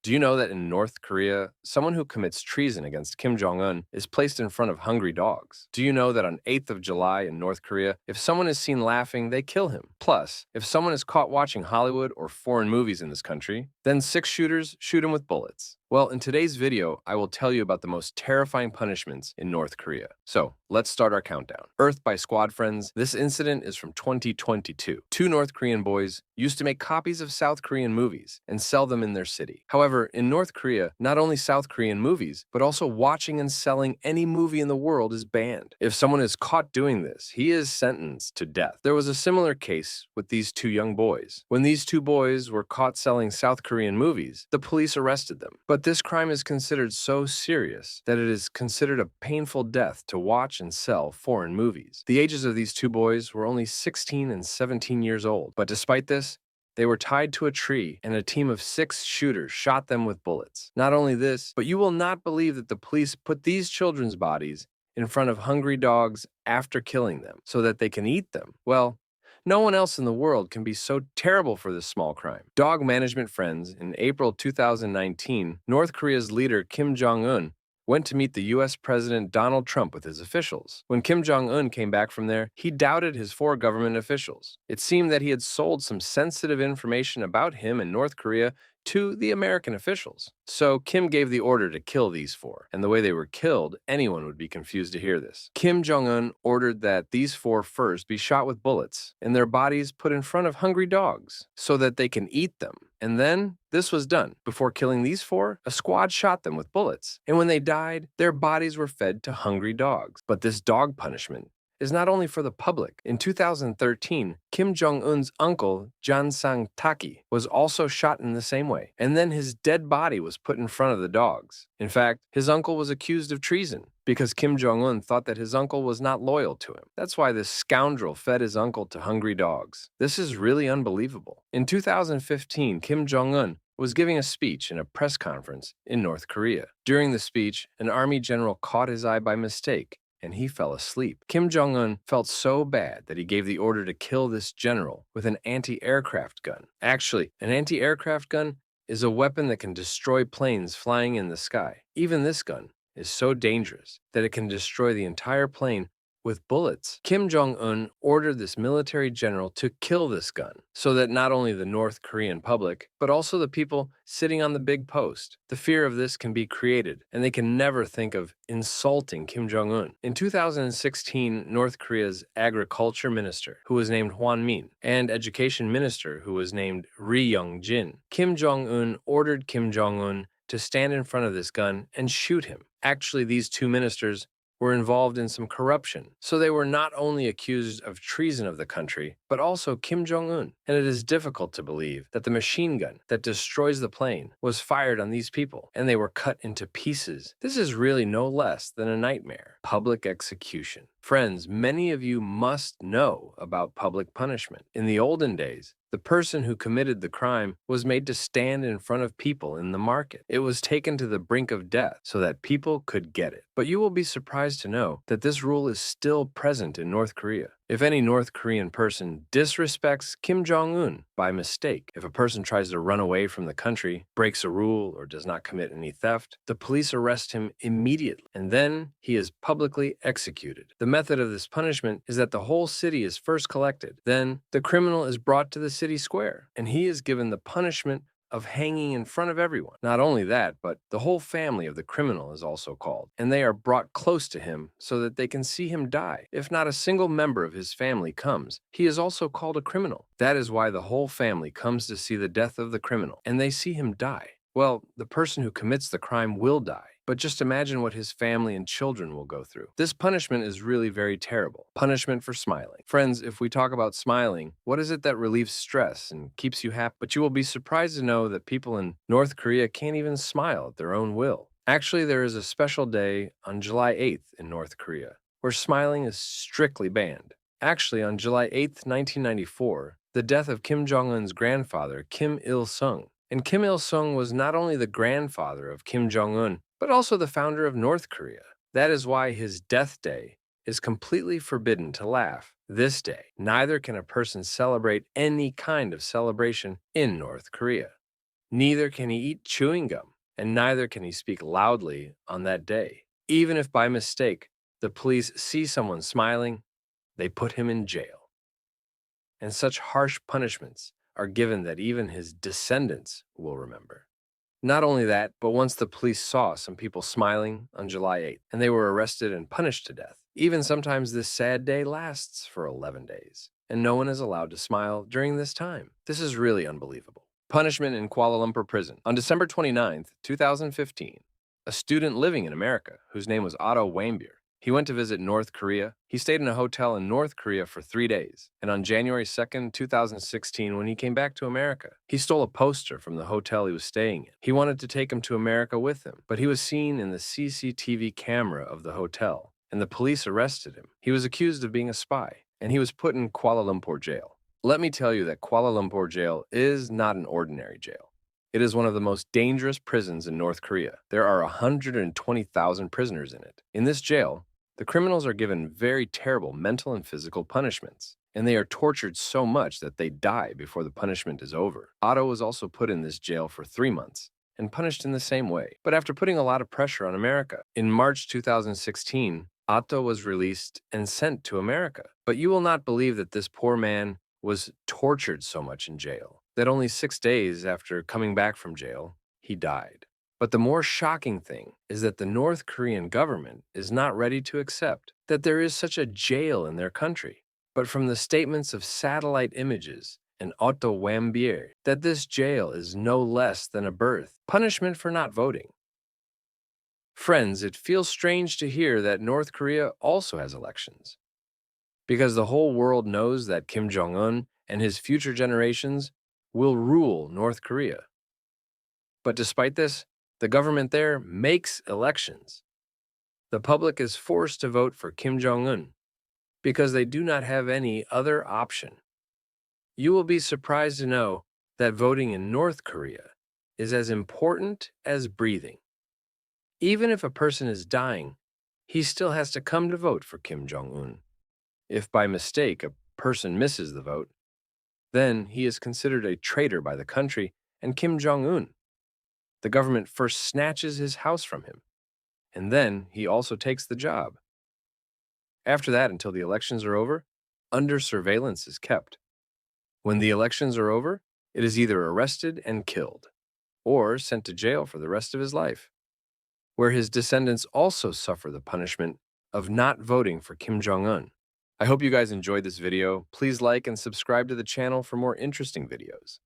Do you know that in North Korea, someone who commits treason against Kim Jong Un is placed in front of hungry dogs? Do you know that on 8th of July in North Korea, if someone is seen laughing, they kill him? Plus, if someone is caught watching Hollywood or foreign movies in this country, then six shooters shoot him with bullets. Well, in today's video, I will tell you about the most terrifying punishments in North Korea. So, let's start our countdown. Earth by Squad Friends, this incident is from 2022. Two North Korean boys used to make copies of South Korean movies and sell them in their city. However, in North Korea, not only South Korean movies, but also watching and selling any movie in the world is banned. If someone is caught doing this, he is sentenced to death. There was a similar case with these two young boys. When these two boys were caught selling South Korean movies, the police arrested them. But this crime is considered so serious that it is considered a painful death to watch and sell foreign movies. The ages of these two boys were only 16 and 17 years old, but despite this, they were tied to a tree, and a team of 6 shooters shot them with bullets. Not only this, but you will not believe that the police put these children's bodies in front of hungry dogs after killing them so that they can eat them. Well, no one else in the world can be so terrible for this small crime. Dog management friends, in April 2019, North Korea's leader Kim Jong Un went to meet the U.S. President Donald Trump with his officials. When Kim Jong Un came back from there, he doubted his 4 government officials. It seemed that he had sold some sensitive information about him and North Korea to the American officials. So Kim gave the order to kill these 4, and the way they were killed, anyone would be confused to hear this. Kim Jong Un ordered that these 4 first be shot with bullets, and their bodies put in front of hungry dogs, so that they can eat them. And then, this was done. Before killing these 4, a squad shot them with bullets, and when they died, their bodies were fed to hungry dogs. But this dog punishment is not only for the public. In 2013, Kim Jong Un's uncle, John Sang-taki, was also shot in the same way, and then his dead body was put in front of the dogs. In fact, his uncle was accused of treason because Kim Jong Un thought that his uncle was not loyal to him. That's why this scoundrel fed his uncle to hungry dogs. This is really unbelievable. In 2015, Kim Jong Un was giving a speech in a press conference in North Korea. During the speech, an army general caught his eye by mistake, and he fell asleep. Kim Jong Un felt so bad that he gave the order to kill this general with an anti-aircraft gun. Actually, an anti-aircraft gun is a weapon that can destroy planes flying in the sky. Even this gun is so dangerous that it can destroy the entire plane with bullets. Kim Jong Un ordered this military general to kill this gun so that not only the North Korean public, but also the people sitting on the big post, the fear of this can be created, and they can never think of insulting Kim Jong Un. In 2016, North Korea's agriculture minister, who was named Hwan Min, and education minister, who was named Ri Young-jin, Kim Jong Un ordered Kim Jong Un to stand in front of this gun and shoot him. Actually, these two ministers were involved in some corruption, so they were not only accused of treason of the country, but also Kim Jong Un. And it is difficult to believe that the machine gun that destroys the plane was fired on these people, and they were cut into pieces. This is really no less than a nightmare. Public execution. Friends, many of you must know about public punishment. In the olden days, the person who committed the crime was made to stand in front of people in the market. It was taken to the brink of death so that people could get it. But you will be surprised to know that this rule is still present in North Korea. If any North Korean person disrespects Kim Jong Un by mistake, if a person tries to run away from the country, breaks a rule, or does not commit any theft, the police arrest him immediately, and then he is publicly executed. The method of this punishment is that the whole city is first collected. Then the criminal is brought to the city square, and he is given the punishment of hanging in front of everyone. Not only that, but the whole family of the criminal is also called, and they are brought close to him so that they can see him die. If not a single member of his family comes, he is also called a criminal. That is why the whole family comes to see the death of the criminal, and they see him die. Well, the person who commits the crime will die. But just imagine what his family and children will go through. This punishment is really very terrible. Punishment for smiling. Friends, if we talk about smiling, what is it that relieves stress and keeps you happy? But you will be surprised to know that people in North Korea can't even smile at their own will. Actually, there is a special day on July 8th in North Korea where smiling is strictly banned. Actually, on July 8th, 1994, the death of Kim Jong Un's grandfather, Kim Il-sung. And Kim Il-sung was not only the grandfather of Kim Jong Un, but also the founder of North Korea. That is why his death day is completely forbidden to laugh this day. Neither can a person celebrate any kind of celebration in North Korea. Neither can he eat chewing gum, and neither can he speak loudly on that day. Even if by mistake the police see someone smiling, they put him in jail. And such harsh punishments are given that even his descendants will remember. Not only that, but once the police saw some people smiling on July 8th, and they were arrested and punished to death. Even sometimes this sad day lasts for 11 days, and no one is allowed to smile during this time. This is really unbelievable. Punishment in Kuala Lumpur prison. On December 29th, 2015, a student living in America, whose name was Otto Warmbier, he went to visit North Korea. He stayed in a hotel in North Korea for 3 days. And on January 2nd, 2016, when he came back to America, he stole a poster from the hotel he was staying in. He wanted to take him to America with him, but he was seen in the CCTV camera of the hotel, and the police arrested him. He was accused of being a spy, and he was put in Kuala Lumpur jail. Let me tell you that Kuala Lumpur jail is not an ordinary jail. It is one of the most dangerous prisons in North Korea. There are 120,000 prisoners in it. In this jail, the criminals are given very terrible mental and physical punishments, and they are tortured so much that they die before the punishment is over. Otto was also put in this jail for 3 months and punished in the same way, but after putting a lot of pressure on America. In March 2016, Otto was released and sent to America. But you will not believe that this poor man was tortured so much in jail, that only 6 days after coming back from jail, he died. But the more shocking thing is that the North Korean government is not ready to accept that there is such a jail in their country. But from the statements of satellite images and Otto Warmbier, that this jail is no less than a birth punishment for not voting. Friends, it feels strange to hear that North Korea also has elections, because the whole world knows that Kim Jong Un and his future generations will rule North Korea. But despite this, the government there makes elections. The public is forced to vote for Kim Jong Un because they do not have any other option. You will be surprised to know that voting in North Korea is as important as breathing. Even if a person is dying, he still has to come to vote for Kim Jong Un. If by mistake a person misses the vote, then he is considered a traitor by the country and Kim Jong Un. The government first snatches his house from him, and then he also takes the job. After that, until the elections are over, under surveillance is kept. When the elections are over, it is either arrested and killed, or sent to jail for the rest of his life, where his descendants also suffer the punishment of not voting for Kim Jong Un. I hope you guys enjoyed this video. Please like and subscribe to the channel for more interesting videos.